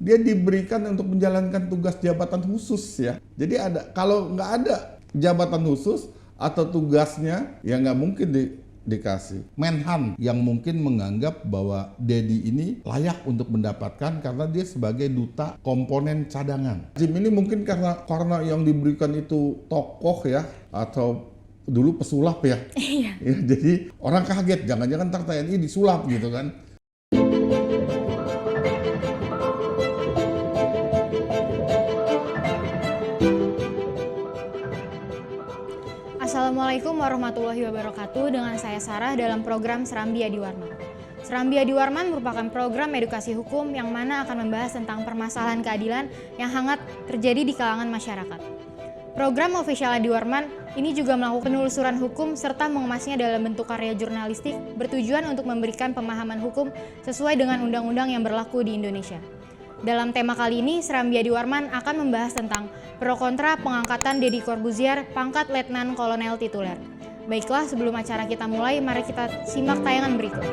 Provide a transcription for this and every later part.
dia diberikan untuk menjalankan tugas jabatan khusus ya. Jadi kalau nggak ada jabatan khusus atau tugasnya ya nggak mungkin dikasih. Menhan yang mungkin menganggap bahwa Dedi ini layak untuk mendapatkan karena dia sebagai duta komponen cadangan. Jim ini mungkin karena yang diberikan itu tokoh ya atau dulu pesulap ya. Iya. Ya, jadi orang kaget jangan-jangan ntar TNI disulap gitu kan. Assalamualaikum warahmatullahi wabarakatuh. Dengan saya Sarah dalam program Serambi Adi Warman. Serambi Adi Warman merupakan program edukasi hukum yang mana akan membahas tentang permasalahan keadilan yang hangat terjadi di kalangan masyarakat. Program official Adi Warman ini juga melakukan penelusuran hukum serta mengemasnya dalam bentuk karya jurnalistik bertujuan untuk memberikan pemahaman hukum sesuai dengan undang-undang yang berlaku di Indonesia. Dalam tema kali ini, Serambi Adi Warman akan membahas tentang pro kontra pengangkatan Deddy Corbuzier pangkat Letnan Kolonel Tituler. Baiklah, sebelum acara kita mulai, mari kita simak tayangan berikut.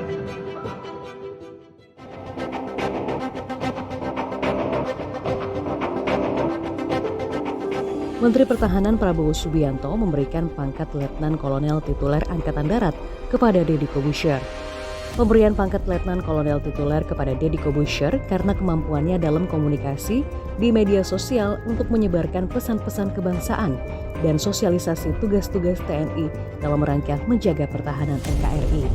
Menteri Pertahanan Prabowo Subianto memberikan pangkat Letnan Kolonel Tituler Angkatan Darat kepada Deddy Corbuzier. Pemberian pangkat Letnan Kolonel Tituler kepada Deddy Corbuzier karena kemampuannya dalam komunikasi di media sosial untuk menyebarkan pesan-pesan kebangsaan dan sosialisasi tugas-tugas TNI dalam rangka menjaga pertahanan NKRI.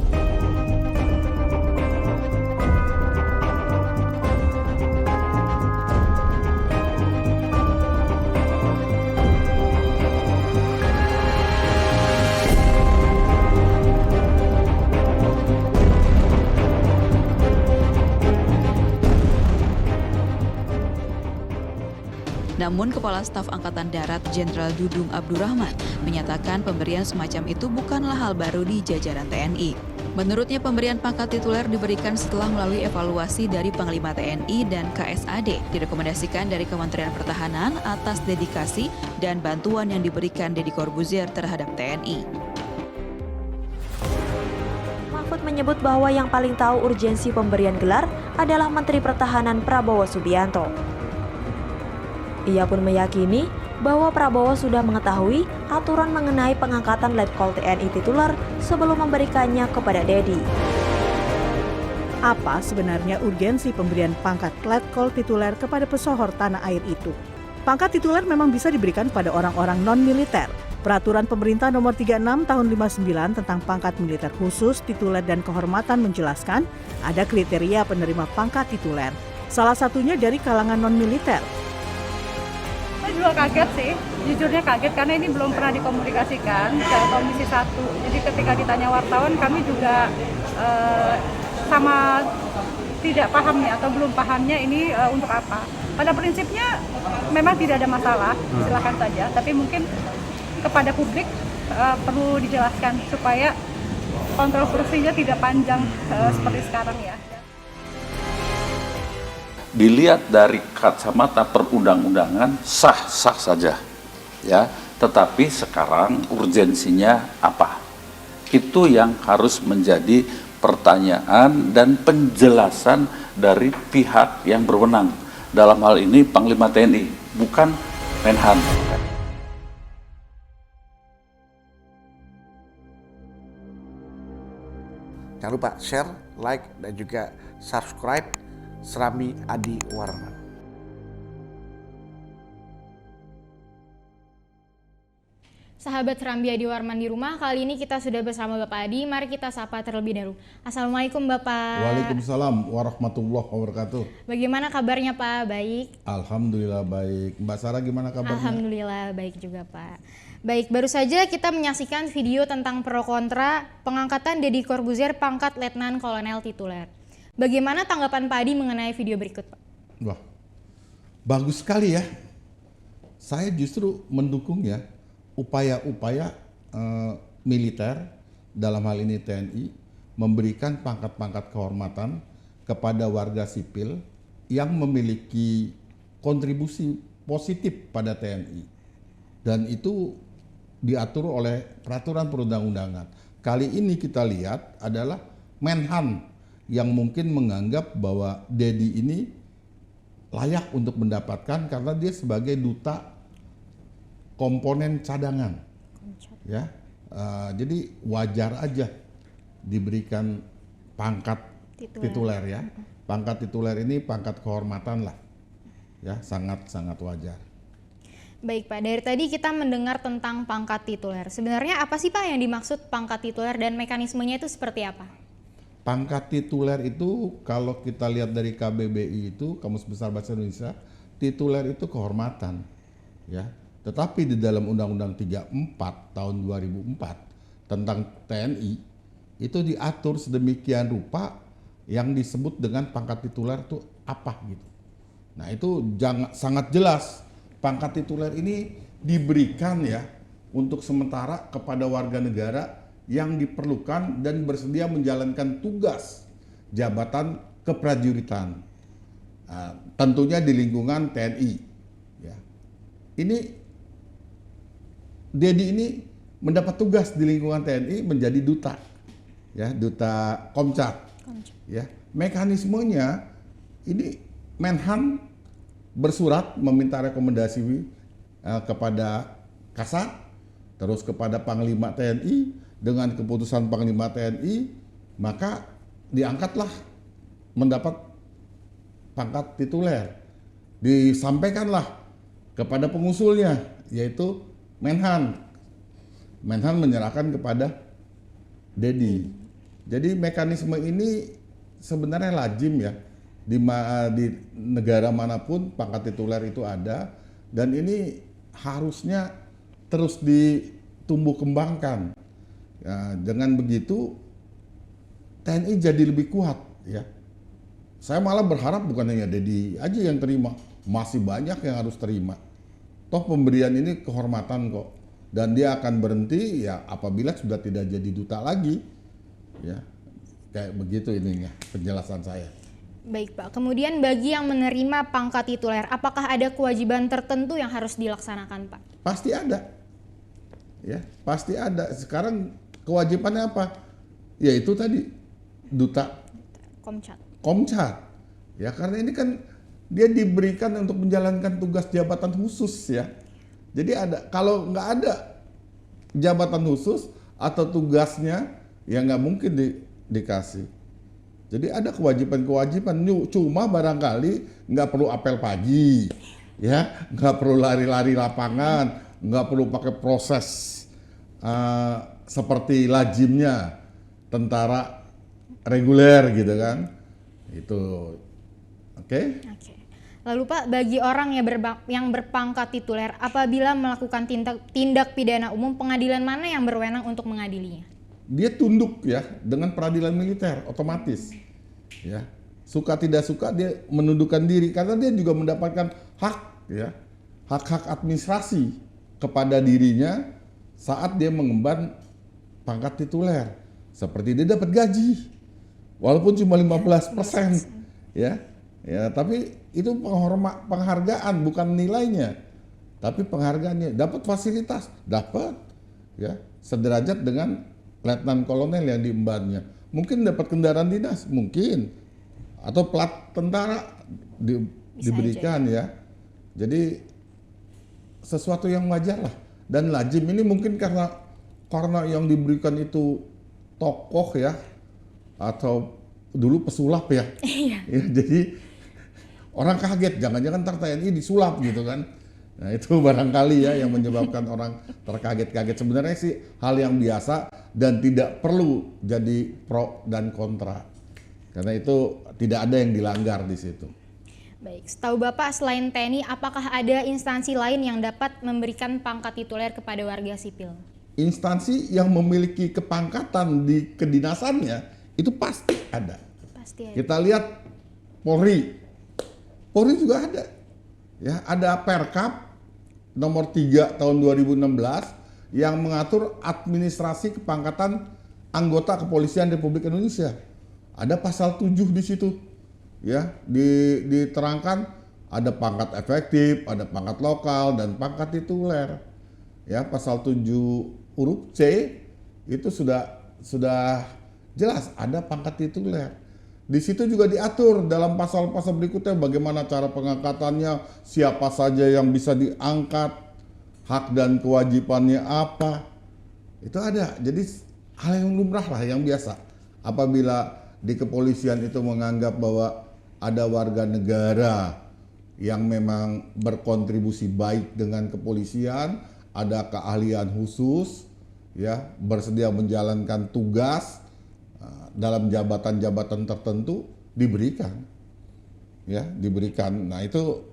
Namun Kepala Staf Angkatan Darat Jenderal Dudung Abdurrahman menyatakan pemberian semacam itu bukanlah hal baru di jajaran TNI. Menurutnya pemberian pangkat tituler diberikan setelah melalui evaluasi dari Panglima TNI dan KSAD, direkomendasikan dari Kementerian Pertahanan atas dedikasi dan bantuan yang diberikan Deddy Corbuzier terhadap TNI. Mahfud menyebut bahwa yang paling tahu urgensi pemberian gelar adalah Menteri Pertahanan Prabowo Subianto. Ia pun meyakini bahwa Prabowo sudah mengetahui aturan mengenai pengangkatan Letkol TNI tituler sebelum memberikannya kepada Deddy. Apa sebenarnya urgensi pemberian pangkat Letkol tituler kepada pesohor tanah air itu? Pangkat tituler memang bisa diberikan pada orang-orang non-militer. Peraturan Pemerintah Nomor 36 Tahun 59 tentang pangkat militer khusus, tituler dan kehormatan menjelaskan ada kriteria penerima pangkat tituler. Salah satunya dari kalangan non-militer. Saya juga kaget sih, jujurnya kaget karena ini belum pernah dikomunikasikan ke Komisi 1. Jadi ketika ditanya wartawan kami juga sama tidak pahamnya atau belum pahamnya ini untuk apa. Pada prinsipnya memang tidak ada masalah, silakan saja. Tapi mungkin kepada publik perlu dijelaskan supaya kontroversinya tidak panjang seperti sekarang ya. Dilihat dari kacamata perundang-undangan sah-sah saja ya, tetapi sekarang urgensinya apa? Itu yang harus menjadi pertanyaan dan penjelasan dari pihak yang berwenang. Dalam hal ini Panglima TNI, bukan Menhan. Jangan lupa share, like, dan juga subscribe Serambi Adi Warman. Sahabat Serambi Adi Warman di rumah, kali ini kita sudah bersama Bapak Adi. Mari kita sapa terlebih dahulu. Assalamualaikum Bapak. Waalaikumsalam warahmatullahi wabarakatuh. Bagaimana kabarnya Pak? Baik? Alhamdulillah baik. Mbak Sarah gimana kabarnya? Alhamdulillah baik juga Pak. Baik, baru saja kita menyaksikan video tentang pro kontra pengangkatan Deddy Corbuzier pangkat Letnan Kolonel Tituler. Bagaimana tanggapan Pak Adi mengenai video berikut, Pak? Wah, bagus sekali ya. Saya justru mendukung ya upaya-upaya militer, dalam hal ini TNI, memberikan pangkat-pangkat kehormatan kepada warga sipil yang memiliki kontribusi positif pada TNI. Dan itu diatur oleh peraturan perundang-undangan. Kali ini kita lihat adalah Menhan yang mungkin menganggap bahwa Deddy ini layak untuk mendapatkan karena dia sebagai duta komponen cadangan. Ya, jadi wajar aja diberikan pangkat tituler ya. Pangkat tituler ini pangkat kehormatan lah. Ya, sangat wajar. Baik Pak, dari tadi kita mendengar tentang pangkat tituler. Sebenarnya apa sih Pak yang dimaksud pangkat tituler dan mekanismenya itu seperti apa? Pangkat tituler itu kalau kita lihat dari KBBI itu, Kamus Besar Bahasa Indonesia, tituler itu kehormatan. Ya. Tetapi di dalam Undang-Undang 34 tahun 2004 tentang TNI itu diatur sedemikian rupa yang disebut dengan pangkat tituler itu apa gitu. Nah itu sangat jelas. Pangkat tituler ini diberikan ya untuk sementara kepada warga negara yang diperlukan dan bersedia menjalankan tugas jabatan keprajuritan. Tentunya di lingkungan TNI. Ya. Ini Dedi ini mendapat tugas di lingkungan TNI menjadi duta, ya duta Komcat. Ya, mekanismenya ini Menhan bersurat meminta rekomendasi kepada Kasat, terus kepada Panglima TNI, dengan keputusan Panglima TNI, maka diangkatlah mendapat pangkat tituler. Disampaikanlah kepada pengusulnya, yaitu Menhan. Menhan menyerahkan kepada Dedi. Jadi mekanisme ini sebenarnya lazim ya. Di negara manapun pangkat tituler itu ada dan ini harusnya terus ditumbuh kembangkan. Ya, dengan begitu TNI jadi lebih kuat ya. Saya malah berharap bukan hanya Dedi aja yang terima, masih banyak yang harus terima. Toh pemberian ini kehormatan kok dan dia akan berhenti ya apabila sudah tidak jadi duta lagi. Ya. Kayak begitu ininya penjelasan saya. Baik Pak, kemudian bagi yang menerima pangkat tituler, apakah ada kewajiban tertentu yang harus dilaksanakan Pak? Pasti ada, ya pasti ada. Sekarang kewajibannya apa? Ya itu tadi duta Komcat, ya karena ini kan dia diberikan untuk menjalankan tugas jabatan khusus ya. Jadi kalau nggak ada jabatan khusus atau tugasnya ya nggak mungkin dikasih. Jadi ada kewajiban-kewajiban, cuma barangkali nggak perlu apel pagi, ya, nggak perlu lari-lari lapangan, nggak perlu pakai proses seperti lazimnya tentara reguler gitu kan, itu, oke? Lalu Pak, bagi orang yang berpangkat tituler, apabila melakukan tindak pidana umum, pengadilan mana yang berwenang untuk mengadilinya? Dia tunduk ya dengan peradilan militer otomatis ya, suka tidak suka dia menundukkan diri karena dia juga mendapatkan hak ya, hak-hak administrasi kepada dirinya saat dia mengemban pangkat tituler, seperti dia dapat gaji walaupun cuma 15% ya, tapi itu penghargaan bukan nilainya, tapi penghargaannya, dapat fasilitas, dapat ya sederajat dengan letnan kolonel yang diembannya. Mungkin dapat kendaraan dinas, mungkin. Atau plat tentara diberikan ya. Jadi sesuatu yang wajar lah. Dan lazim ini mungkin karena yang diberikan itu tokoh ya. Atau dulu pesulap ya. Ya jadi orang kaget, jangan-jangan ntar TNI disulap gitu kan. Nah itu barangkali ya yang menyebabkan orang terkaget-kaget. Sebenarnya sih hal yang biasa dan tidak perlu jadi pro dan kontra. Karena itu tidak ada yang dilanggar di situ. Baik, setahu Bapak selain TNI, apakah ada instansi lain yang dapat memberikan pangkat tituler kepada warga sipil? Instansi yang memiliki kepangkatan di kedinasannya itu pasti ada. Pasti ada. Kita lihat Polri juga ada. Ya, ada Perkap nomor 3 tahun 2016 yang mengatur administrasi kepangkatan anggota kepolisian Republik Indonesia. Ada pasal 7 di situ. Ya, diterangkan ada pangkat efektif, ada pangkat lokal dan pangkat tituler. Ya, pasal 7 huruf C itu sudah jelas ada pangkat tituler. Di situ juga diatur dalam pasal-pasal berikutnya bagaimana cara pengangkatannya, siapa saja yang bisa diangkat, hak dan kewajibannya apa. Itu ada. Jadi hal yang lumrah lah, yang biasa. Apabila di kepolisian itu menganggap bahwa ada warga negara yang memang berkontribusi baik dengan kepolisian, ada keahlian khusus, ya, bersedia menjalankan tugas dalam jabatan-jabatan tertentu, diberikan, ya, diberikan. Nah itu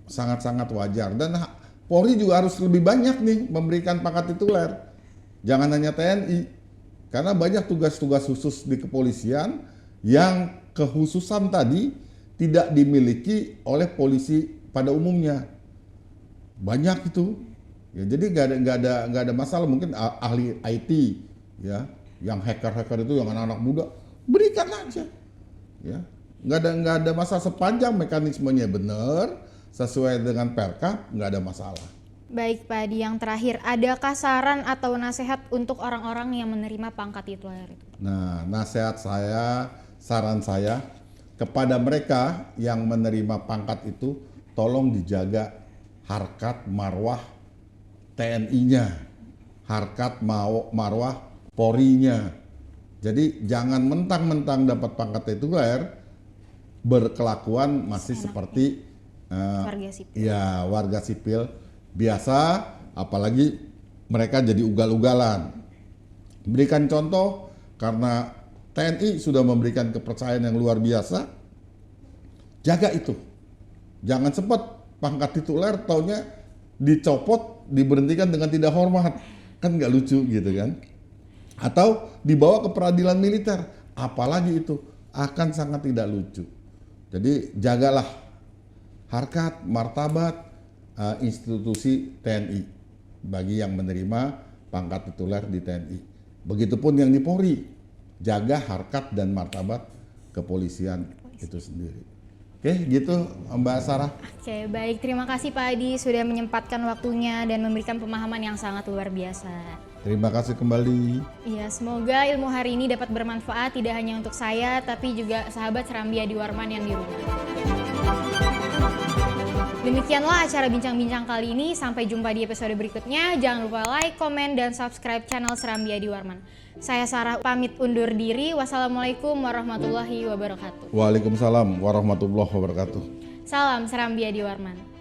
sangat-sangat wajar, dan Polri juga harus lebih banyak nih memberikan pangkat tituler, jangan hanya TNI, karena banyak tugas-tugas khusus di kepolisian yang kekhususan tadi tidak dimiliki oleh polisi pada umumnya. Banyak itu. Ya, jadi nggak ada masalah. Mungkin ahli IT, ya, yang hacker itu, yang anak-anak muda, berikan aja. Ya, nggak ada masalah sepanjang mekanismenya benar sesuai dengan Perkap, nggak ada masalah. Baik Pak Adi, yang terakhir, adakah saran atau nasihat untuk orang-orang yang menerima pangkat tituler itu? Nah, nasihat saya, saran saya kepada mereka yang menerima pangkat itu, tolong dijaga harkat marwah TNI-nya, harkat marwah Polri-nya. Jadi jangan mentang-mentang dapat pangkat tituler berkelakuan masih seperti warga sipil. Ya, warga sipil biasa, apalagi mereka jadi ugal-ugalan. Berikan contoh, karena TNI sudah memberikan kepercayaan yang luar biasa, jaga itu. Jangan sempat pangkat tituler taunya dicopot, diberhentikan dengan tidak hormat, kan nggak lucu gitu kan. Atau dibawa ke peradilan militer, apalagi itu akan sangat tidak lucu. Jadi jagalah harkat, martabat institusi TNI bagi yang menerima pangkat tituler di TNI. Begitupun yang di Polri, jaga harkat dan martabat kepolisian itu sendiri. Oke, gitu Mbak Sarah. Oke, baik. Terima kasih Pak Adi sudah menyempatkan waktunya dan memberikan pemahaman yang sangat luar biasa. Terima kasih kembali. Iya, semoga ilmu hari ini dapat bermanfaat tidak hanya untuk saya, tapi juga sahabat Serambi Adi Warman yang di rumah. Demikianlah acara bincang-bincang kali ini. Sampai jumpa di episode berikutnya. Jangan lupa like, komen, dan subscribe channel Serambi Adi Warman. Saya Sarah pamit undur diri. Wassalamualaikum warahmatullahi wabarakatuh. Waalaikumsalam warahmatullahi wabarakatuh. Salam Serambi Adi Warman.